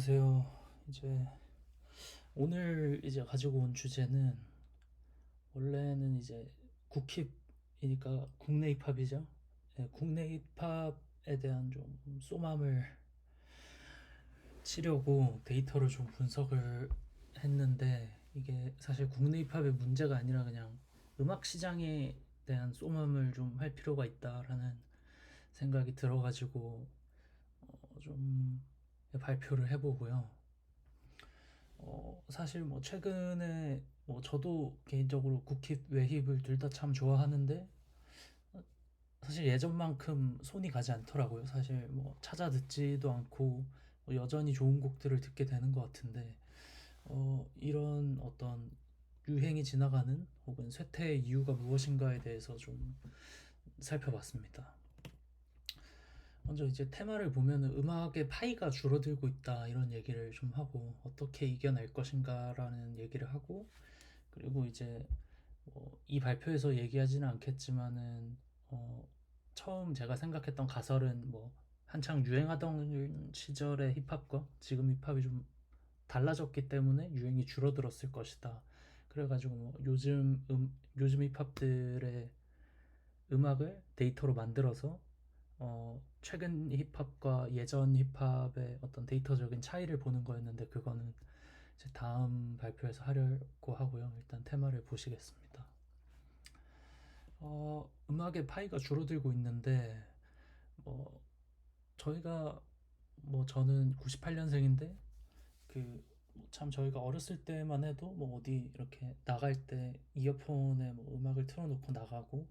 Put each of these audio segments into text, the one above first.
안녕하세요. 이제 오늘 가지고 온 주제는 원래는 국힙이니까 국내 힙합이죠. 네, 국내 힙합에 대한 좀 쏘맘을 치려고 데이터를 좀 분석을 했는데 이게 사실 국내 힙합의 문제가 아니라 그냥 음악 시장에 대한 쏘맘을 좀 할 필요가 있다라는 생각이 들어가지고 좀 발표를 해보고요. 사실 뭐 최근에 뭐 저도 개인적으로 국힙, 외힙을 둘 다 참 좋아하는데 사실 예전만큼 손이 가지 않더라고요. 사실 뭐 찾아 듣지도 않고 뭐 여전히 좋은 곡들을 듣게 되는 것 같은데 이런 어떤 유행이 지나가는 혹은 쇠퇴의 이유가 무엇인가에 대해서 좀 살펴봤습니다. 먼저 이제 테마를 보면은 음악의 파이가 줄어들고 있다 이런 얘기를 좀 하고 어떻게 이겨낼 것인가라는 얘기를 하고 그리고 이제 이 발표에서 얘기하지는 않겠지만은 처음 제가 생각했던 가설은 뭐 한창 유행하던 시절의 힙합과 지금 힙합이 좀 달라졌기 때문에 유행이 줄어들었을 것이다. 그래가지고 뭐 요즘 힙합들의 음악을 데이터로 만들어서 최근 힙합과 예전 힙합의 어떤 데이터적인 차이를 보는 거였는데 그거는 이제 다음 발표에서 하려고 하고요. 일단 테마를 보시겠습니다. 음악의 파이가 줄어들고 있는데 뭐 저희가 뭐 저는 98년생인데 그 참 저희가 어렸을 때만 해도 뭐 어디 이렇게 나갈 때 이어폰에 뭐 음악을 틀어놓고 나가고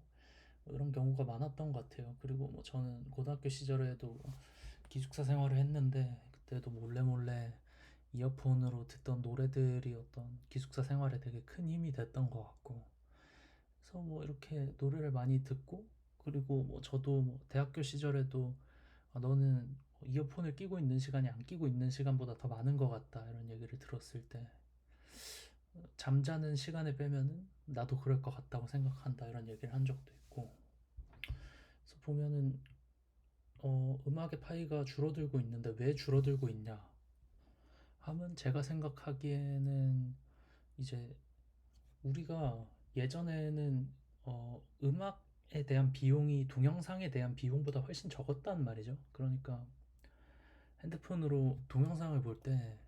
뭐 이런 경우가 많았던 것 같아요. 그리고 뭐 저는 고등학교 시절에도 기숙사 생활을 했는데 그때도 몰래 몰래 이어폰으로 듣던 노래들이 어떤 기숙사 생활에 되게 큰 힘이 됐던 것 같고 그래서 뭐 이렇게 노래를 많이 듣고 그리고 뭐 저도 뭐 대학교 시절에도 너는 이어폰을 끼고 있는 시간이 안 끼고 있는 시간보다 더 많은 것 같다 이런 얘기를 들었을 때 잠자는 시간에 빼면은 나도 그럴 것 같다고 생각한다 이런 얘기를 한 적도 있고 그래서 보면은 음악의 파이가 줄어들고 있는데 왜 줄어들고 있냐 하면 제가 생각하기에는 이제 우리가 예전에는 음악에 대한 비용이 동영상에 대한 비용보다 훨씬 적었단 말이죠. 그러니까 핸드폰으로 동영상을 볼 때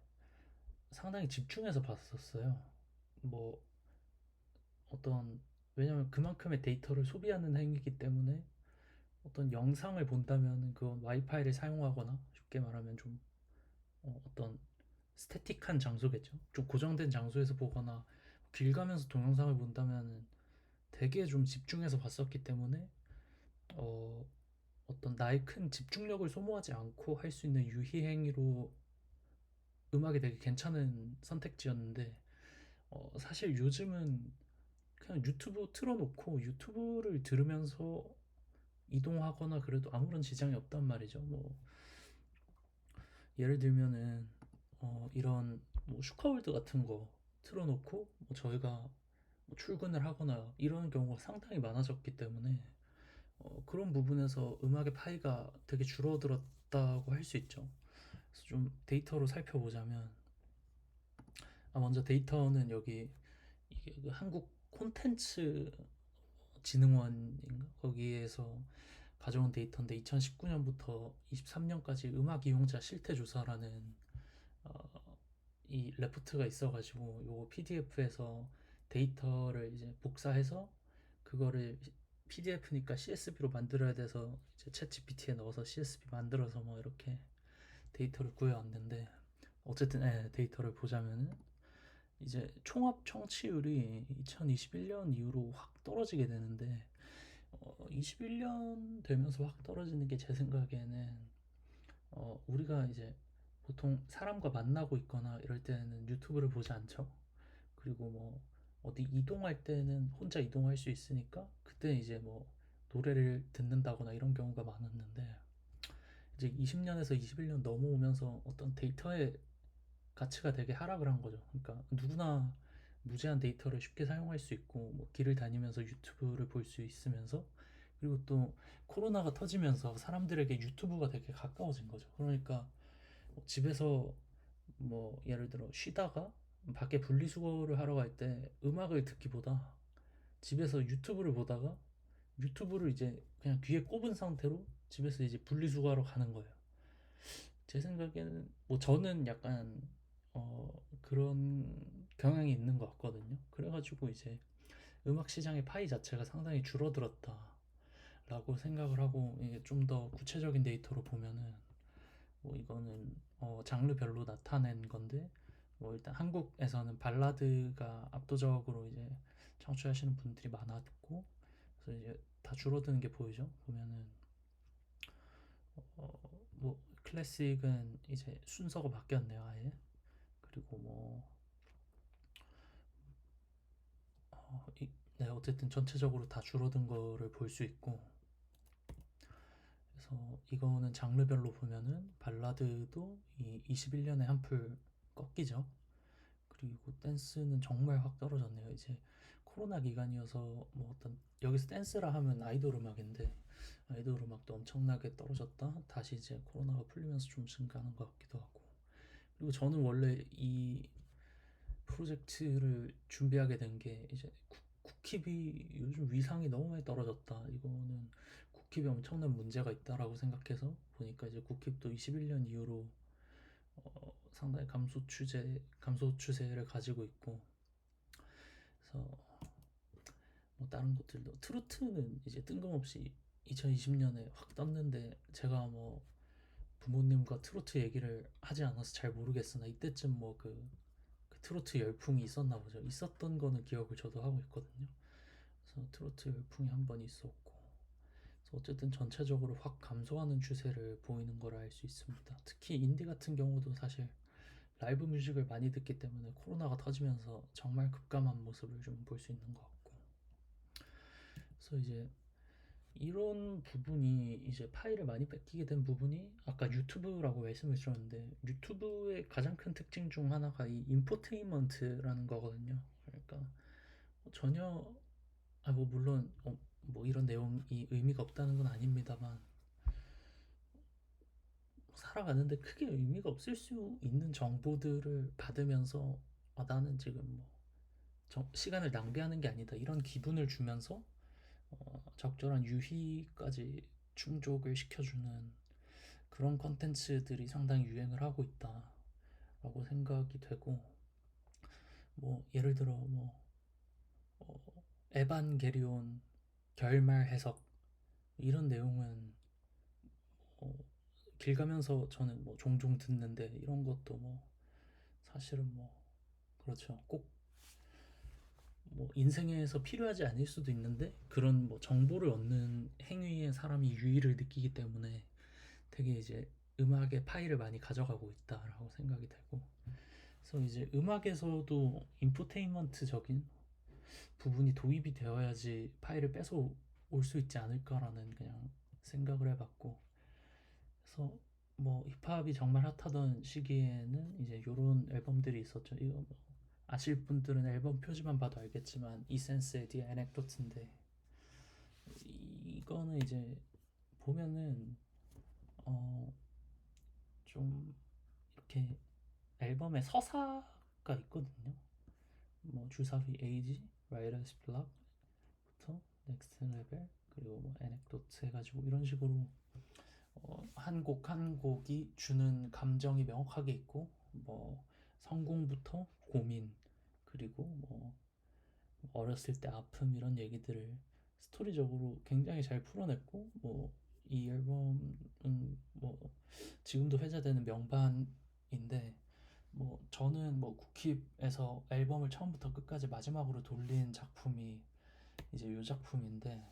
상당히 집중해서 봤었어요. 뭐 어떤 왜냐면 그만큼의 데이터를 소비하는 행위이기 때문에 어떤 영상을 본다면 그건 와이파이를 사용하거나 쉽게 말하면 좀 어떤 스태틱한 장소겠죠. 좀 고정된 장소에서 보거나 길 가면서 동영상을 본다면 되게 좀 집중해서 봤었기 때문에 어, 어떤 나의 큰 집중력을 소모하지 않고 할 수 있는 유희행위로 음악이 되게 괜찮은 선택지였는데 사실 요즘은 그냥 유튜브 틀어놓고 유튜브를 들으면서 이동하거나 그래도 아무런 지장이 없단 말이죠. 뭐 예를 들면은 이런 뭐 슈카월드 같은 거 틀어놓고 뭐 저희가 뭐 출근을 하거나 이런 경우가 상당히 많아졌기 때문에 그런 부분에서 음악의 파이가 되게 줄어들었다고 할 수 있죠. 그래서 좀 데이터로 살펴보자면 먼저 데이터는 여기 이게 그 한국 콘텐츠 진흥원인가 거기에서 가져온 데이터인데 2019년부터 23년까지 음악 이용자 실태 조사라는 이 레포트가 있어가지고 요거 PDF에서 데이터를 이제 복사해서 그거를 PDF니까 CSV로 만들어야 돼서 이제 챗 GPT에 넣어서 CSV 만들어서 뭐 이렇게 데이터를 구해왔는데 어쨌든 데이터를 보자면은 이제 총합 청취율이 2021년 이후로 확 떨어지게 되는데 21년 되면서 확 떨어지는 게 제 생각에는 우리가 이제 보통 사람과 만나고 있거나 이럴 때는 유튜브를 보지 않죠. 그리고 뭐 어디 이동할 때는 혼자 이동할 수 있으니까 그때 이제 뭐 노래를 듣는다거나 이런 경우가 많았는데 이제 20년에서 21년 넘어오면서 어떤 데이터의 가치가 되게 하락을 한 거죠. 그러니까 누구나 무제한 데이터를 쉽게 사용할 수 있고 뭐 길을 다니면서 유튜브를 볼 수 있으면서 그리고 또 코로나가 터지면서 사람들에게 유튜브가 되게 가까워진 거죠. 그러니까 집에서 뭐 예를 들어 쉬다가 밖에 분리수거를 하러 갈 때 음악을 듣기보다 집에서 유튜브를 보다가 유튜브를 이제 그냥 귀에 꼽은 상태로 집에서 이제 분리수거하러 가는 거예요. 제 생각에는 뭐 저는 약간 그런 경향이 있는 것 같거든요. 그래가지고 이제 음악 시장의 파이 자체가 상당히 줄어들었다라고 생각을 하고, 이게 좀 더 구체적인 데이터로 보면은 뭐 이거는 장르별로 나타낸 건데, 뭐 일단 한국에서는 발라드가 압도적으로 이제 청취하시는 분들이 많았고, 그래서 이제 다 줄어드는 게 보이죠. 보면은 뭐 클래식은 이제 순서가 바뀌었네요, 아예. 그리고 뭐 네, 어쨌든 전체적으로 다 줄어든 거를 볼 수 있고, 그래서 이거는 장르별로 보면은 발라드도 이 21년에 한풀 꺾이죠. 그리고 댄스는 정말 확 떨어졌네요. 이제 코로나 기간이어서 뭐 어떤 여기서 댄스라 하면 아이돌 음악인데, 아이돌 음악도 엄청나게 떨어졌다 다시 이제 코로나가 풀리면서 좀 증가하는 것 같기도 하고. 그리고 저는 원래 이 프로젝트를 준비하게 된 게 이제 국힙이 요즘 위상이 너무 많이 떨어졌다, 이거는 국힙이 엄청난 문제가 있다라고 생각해서 보니까, 이제 국힙도 21년 이후로 상당히 감소 추세를 가지고 있고. 그래서 뭐 다른 것들도, 트로트는 이제 뜬금없이 2020년에 확 떴는데, 제가 뭐 부모님과 트로트 얘기를 하지 않아서 잘 모르겠으나 이때쯤 뭐 그 트로트 열풍이 있었나 보죠. 있었던 거는 기억을 저도 하고 있거든요. 그래서 트로트 열풍이 한 번 있었고, 그래서 어쨌든 전체적으로 확 감소하는 추세를 보이는 걸 알 수 있습니다. 특히 인디 같은 경우도 사실 라이브 뮤직을 많이 듣기 때문에 코로나가 터지면서 정말 급감한 모습을 좀 볼 수 있는 것 같고. 그래서 이제 이런 부분이, 이제 파일을 많이 뺏기게 된 부분이 아까 유튜브라고 말씀을 드렸는데, 유튜브의 가장 큰 특징 중 하나가 이 인포테인먼트라는 거거든요. 그러니까 전혀 뭐 물론 뭐 이런 내용이 의미가 없다는 건 아닙니다만, 살아가는데 크게 의미가 없을 수 있는 정보들을 받으면서 나는 지금 뭐 시간을 낭비하는 게 아니다, 이런 기분을 주면서 적절한 유희까지 충족을 시켜주는 그런 컨텐츠들이 상당히 유행을 하고 있다라고 생각이 되고, 뭐 예를 들어 뭐 어, 에반게리온 결말 해석, 이런 내용은 어, 길 가면서 저는 뭐 종종 듣는데, 이런 것도 뭐 사실은 뭐 그렇죠. 꼭 뭐 인생에서 필요하지 않을 수도 있는데, 그런 뭐 정보를 얻는 행위에 사람이 유의를 느끼기 때문에 되게 이제 음악의 파일을 많이 가져가고 있다라고 생각이 되고. 그래서 이제 음악에서도 인포테인먼트적인 부분이 도입이 되어야지 파일을 뺏어 올 수 있지 않을까라는 그냥 생각을 해봤고. 그래서 뭐 힙합이 정말 핫하던 시기에는 이제 요런 앨범들이 있었죠. 이거 뭐 아실 분들은 앨범 표지만 봐도 알겠지만, 이센스의 디 애넥도트인데, 이거는 이제 보면은 어 좀 이렇게 앨범에 서사가 있거든요. 뭐 주사위 에이지, 라이더스 블락부터 넥스트 레벨, 그리고 뭐 애넥도트 해가지고 이런 식으로 한 곡 한 곡이 주는 감정이 명확하게 있고, 뭐 성공부터 고민, 그리고 뭐 어렸을 때 아픔, 이런 얘기들을 스토리적으로 굉장히 잘 풀어냈고, 뭐 이 앨범은 뭐 지금도 회자되는 명반인데, 뭐 저는 뭐 국힙에서 앨범을 처음부터 끝까지 마지막으로 돌린 작품이 이제 이 작품인데,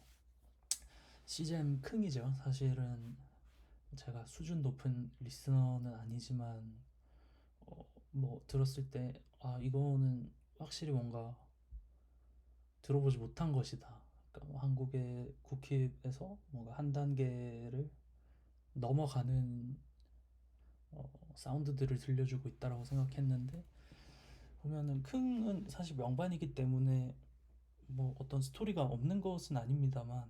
시잼 킁이죠. 사실은 제가 수준 높은 리스너는 아니지만 뭐 들었을 때 이거는 확실히 뭔가 들어보지 못한 것이다. 그러니까 뭐 한국의 국힙에서 뭔가 한 단계를 넘어가는 사운드들을 들려주고 있다라고 생각했는데, 보면은 킁은 사실 명반이기 때문에 뭐 어떤 스토리가 없는 것은 아닙니다만,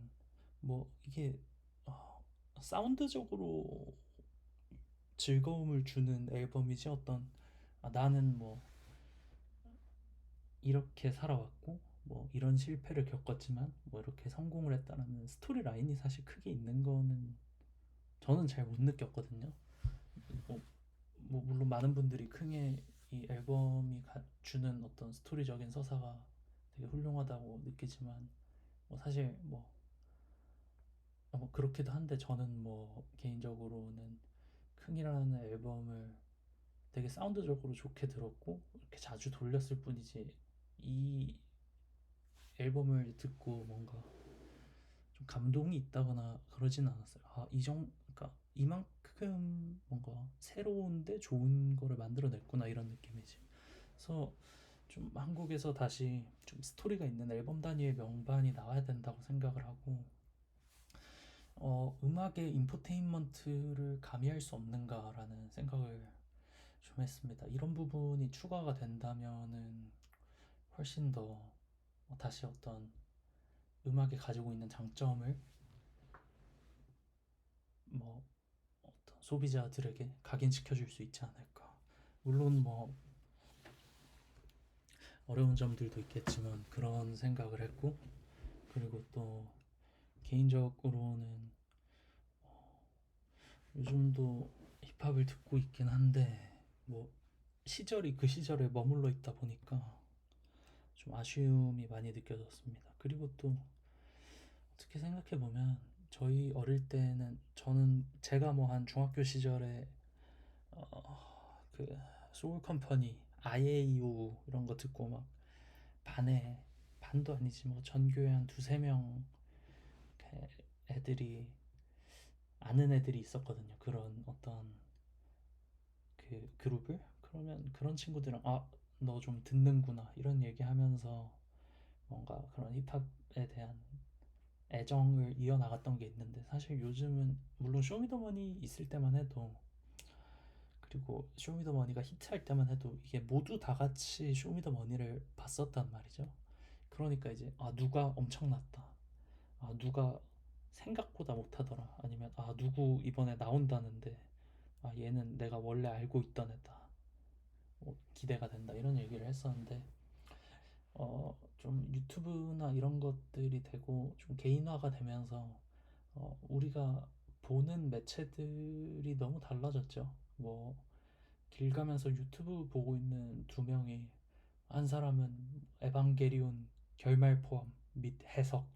뭐 이게 사운드적으로 즐거움을 주는 앨범이지, 어떤 나는 뭐 이렇게 살아왔고 뭐 이런 실패를 겪었지만 뭐 이렇게 성공을 했다라는 스토리 라인이 사실 크게 있는 거는 저는 잘 못 느꼈거든요. 뭐, 뭐 물론 많은 분들이 크게 이 앨범이 주는 어떤 스토리적인 서사가 되게 훌륭하다고 느끼지만 뭐 사실 뭐 그렇기도 한데 저는 뭐 개인적으로는 큰이라는 앨범을 되게 사운드적으로 좋게 들었고 이렇게 자주 돌렸을 뿐이지 이 앨범을 듣고 뭔가 좀 감동이 있다거나 그러진 않았어요. 그러니까 이만큼 뭔가 새로운데 좋은 거를 만들어냈구나 이런 느낌이지. 그래서 좀 한국에서 다시 좀 스토리가 있는 앨범 단위의 명반이 나와야 된다고 생각을 하고 음악의 인포테인먼트를 가미할 수 없는가라는 생각을 좀 했습니다. 이런 부분이 추가가 된다면은 훨씬 더 다시 어떤 음악이 가지고 있는 장점을 뭐 어떤 소비자들에게 각인시켜 줄 수 있지 않을까. 물론 뭐 어려운 점들도 있겠지만 그런 생각을 했고 그리고 또 개인적으로는 요즘도 힙합을 듣고 있긴 한데 뭐 시절이 그 시절에 머물러 있다 보니까 좀 아쉬움이 많이 느껴졌습니다. 그리고 또 어떻게 생각해 보면 저희 어릴 때는 저는 제가 뭐 한 중학교 시절에 그 소울 컴퍼니, 아이에이오 이런 거 듣고 막 반에 반도 아니지 뭐 전교에 한 두세 명 애들이 아는 애들이 있었거든요. 그런 어떤 그 그룹을 그러면 그런 친구들은 너 좀 듣는구나 이런 얘기하면서 뭔가 그런 힙합에 대한 애정을 이어나갔던 게 있는데 사실 요즘은 물론 쇼미더머니 있을 때만 해도 그리고 쇼미더머니가 히트할 때만 해도 이게 모두 다 같이 쇼미더머니를 봤었단 말이죠. 그러니까 이제 누가 엄청났다. 누가 생각보다 못하더라. 아니면 누구 이번에 나온다는데 얘는 내가 원래 알고 있던 애다. 기대가 된다. 이런 얘기를 했었는데 좀 유튜브나 이런 것들이 되고 좀 개인화가 되면서 우리가 보는 매체들이 너무 달라졌죠. 뭐 길 가면서 유튜브 보고 있는 두 명이 한 사람은 에반게리온 결말 포함 및 해석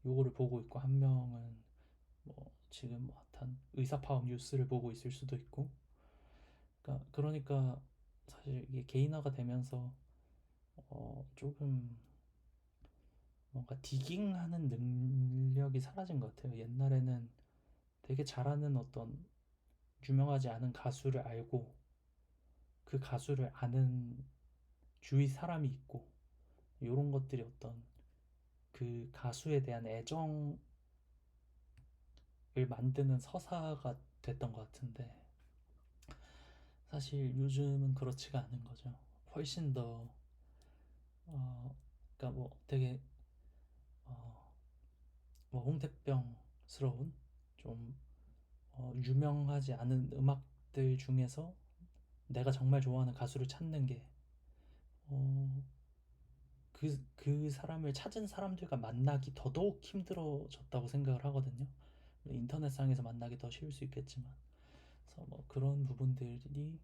요거를 보고 있고 한 명은 뭐 지금 뭐 핫한 의사파업 뉴스를 보고 있을 수도 있고 그러니까 사실 이게 개인화가 되면서 조금 뭔가 디깅하는 능력이 사라진 것 같아요. 옛날에는 되게 잘하는 어떤 유명하지 않은 가수를 알고 그 가수를 아는 주위 사람이 있고 이런 것들이 어떤 그 가수에 대한 애정을 만드는 서사가 됐던 것 같은데 사실 요즘은 그렇지가 않은 거죠. 훨씬 더 그러니까 뭐 되게 어, 뭐 홍대병스러운 좀 유명하지 않은 음악들 중에서 내가 정말 좋아하는 가수를 찾는 게 어, 그 사람을 찾은 사람들과 만나기 더더욱 힘들어졌다고 생각을 하거든요. 인터넷상에서 만나기 더 쉬울 수 있겠지만 그래서 뭐 그런 부분들이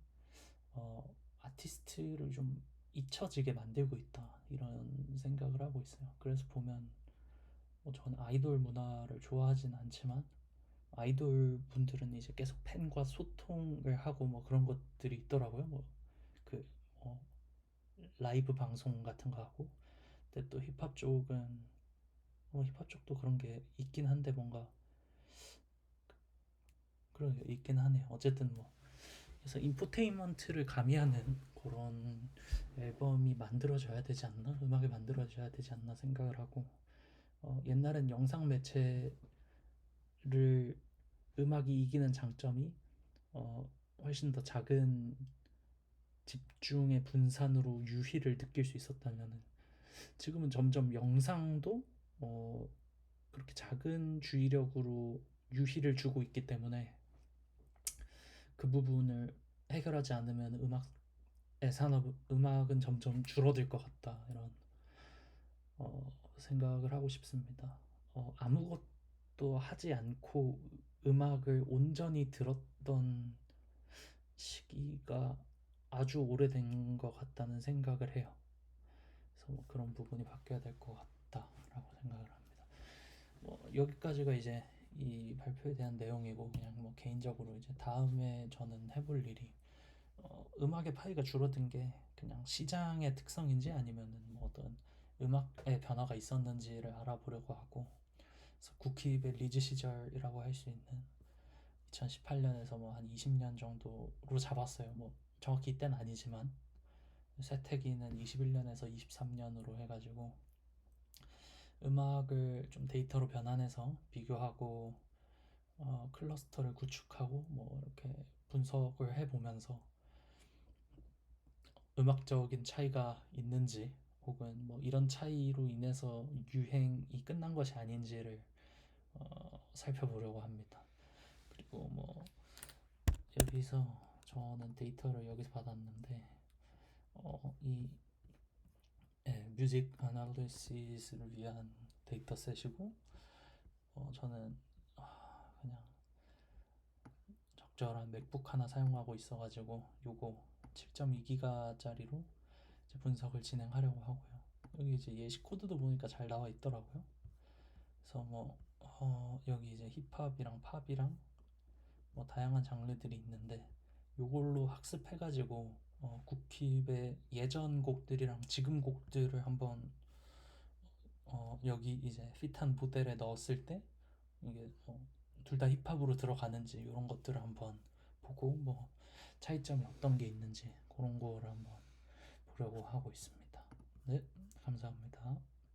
아티스트를 좀 잊혀지게 만들고 있다 이런 생각을 하고 있어요. 그래서 보면 저는 아이돌 문화를 좋아하진 않지만 아이돌 분들은 이제 계속 팬과 소통을 하고 뭐 그런 것들이 있더라고요. 그 뭐 라이브 방송 같은 거 하고. 근데 또 힙합 쪽은 힙합 쪽도 그런 게 있긴 한데 뭔가 그런 게 있긴 하네요. 어쨌든 뭐 그래서 인포테인먼트를 가미하는 그런 앨범이 만들어져야 되지 않나? 음악이 만들어져야 되지 않나 생각을 하고 옛날엔 영상 매체를 음악이 이기는 장점이 훨씬 더 작은 집중의 분산으로 유희를 느낄 수 있었다면 지금은 점점 영상도 어, 그렇게 작은 주의력으로 유희를 주고 있기 때문에 그 부분을 해결하지 않으면 음악 산업 음악은 점점 줄어들 것 같다 이런 생각을 하고 싶습니다. 아무것도 하지 않고 음악을 온전히 들었던 시기가 아주 오래된 것 같다는 생각을 해요. 그래서 뭐 그런 부분이 바뀌어야 될 것 같다라고 생각을 합니다. 여기까지가 이제 이 발표에 대한 내용이고, 그냥 뭐 개인적으로 이제 다음에 저는 해볼 일이 음악의 파이가 줄어든 게 그냥 시장의 특성인지 아니면은 뭐 어떤 음악의 변화가 있었는지를 알아보려고 하고, 그래서 구키의 리즈 시절이라고 할 수 있는 2018년에서 뭐 한 20년 정도로 잡았어요. 뭐 정확히 이때는 아니지만 세태기는 21년에서 23년으로 해가지고 음악을 좀 데이터로 변환해서 비교하고 클러스터를 구축하고 뭐 이렇게 분석을 해보면서 음악적인 차이가 있는지, 혹은 뭐 이런 차이로 인해서 유행이 끝난 것이 아닌지를 살펴보려고 합니다. 그리고 뭐 여기서 저는 데이터를 여기서 받았는데 이 뮤직 아날리시스를 위한 데이터셋이고, 저는 그냥 적절한 맥북 하나 사용하고 있어가지고 요거 7.2기가짜리로 분석을 진행하려고 하고요. 여기 이제 예시 코드도 보니까 잘 나와 있더라고요. 그래서 뭐 여기 이제 힙합이랑 팝이랑 뭐 다양한 장르들이 있는데, 요걸로 학습해가지고 국힙의 예전 곡들이랑 지금 곡들을 한번 여기 이제 핏한 모델에 넣었을 때 이게 둘 다 힙합으로 들어가는지 이런 것들을 한번 보고, 뭐 차이점이 어떤 게 있는지 그런 거를 한번 보려고 하고 있습니다. 네, 감사합니다.